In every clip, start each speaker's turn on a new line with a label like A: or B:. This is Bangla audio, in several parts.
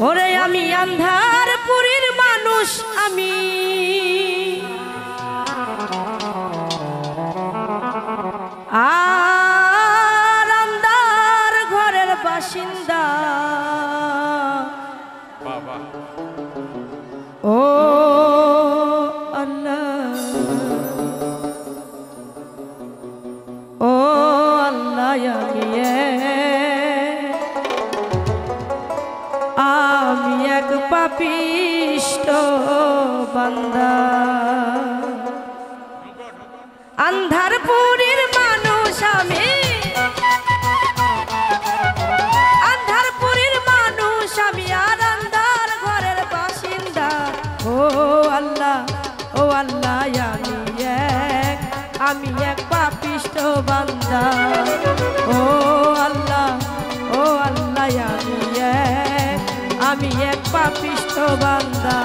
A: ওরে আমি আন্ধার পুরীর মানুষ, আমি আর আন্ধার ঘরের বাসিন্দা।
B: বাবা
A: ও আল্লাহ, ও আল্লাহ, আমি এক পাপিষ্ট বান্দা, আন্ধার পুরীর মানুষ আমি, আন্ধার পুরীর মানুষ আমি আর আন্ধার ঘরের বাসিন্দা। ও আল্লাহ, ও আল্লাহ, আমি এক পাপিষ্ট বান্দা। ও আল্লাহ, ও আল্লাহ, আমি এক পাপিষ্ট বান্দা।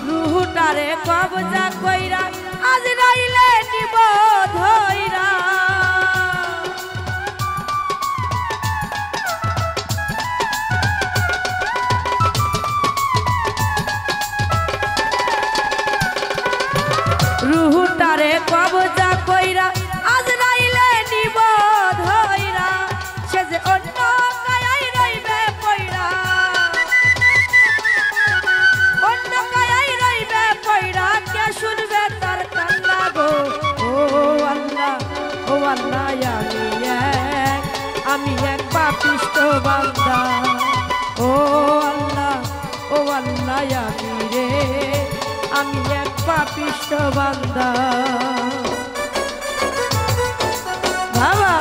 A: রুহুটারে কবজা কইরা আজরাইলে নিব ধইরা, রুহুটারে কবজা কইরা আজরাইলে নিব ধইরা, সে যে অন্য কায়াই রইবে পয়রা, অন্য কায়াই রইবে পয়রা, কে শুনবে তার কান্না গো। ও আল্লাহ, ও আল্লাহ, আমি এক পাপিষ্ট বান্দা। ও আল্লাহ, ও আল্লাহ, আমি এক পাপিষ্ট বান্দা। বাবা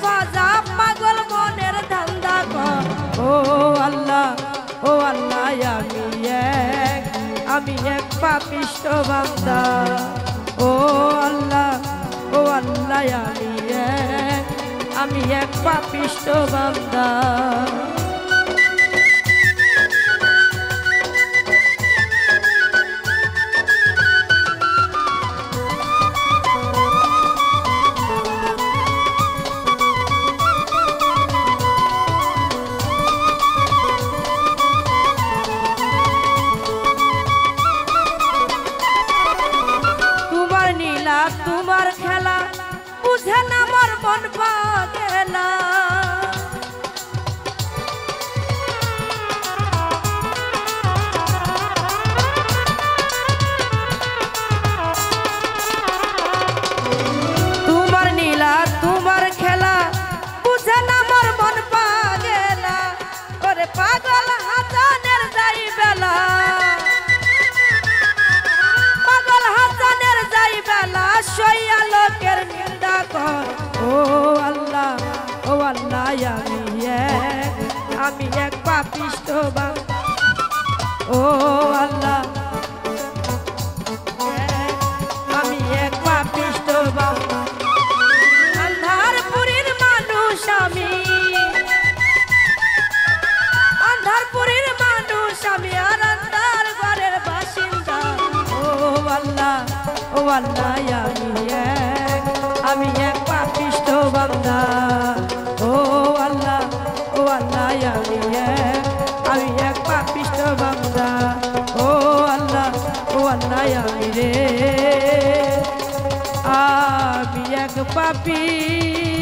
A: বাজা পাগল মনের ধান্দা কর ও আল্লাহ আমি এক পাপিষ্ঠ বান্দা ও আল্লাহ আমি এক পাপিষ্ঠ বান্দা তোমার খেলা বুঝে না আমার মন পাগেলা তোমার নীলা তোমার খেলা বুঝে না আমার মন পাগেলা ওরে পাগল হাসানের যাই বেলা সইয়া লোকের নিন্দা কর ও আল্লাহ আমি এক পাপিষ্ঠ বান্দা ও আল্লাহ আমি এক পাপিষ্ঠ বান্দা আন্ধারপুরীর মানুষ আমি আন্ধারপুরীর মানুষ আমি আর আন্ধার ঘরের বাসিন্দা ও আল্লাহ আমি এক পাপিষ্ঠ বান্দা ও আল্লাহ আমি এক পাপিষ্ঠ বান্দা ও আল্লাহ আমি রে আমি এক পাপিষ্ঠ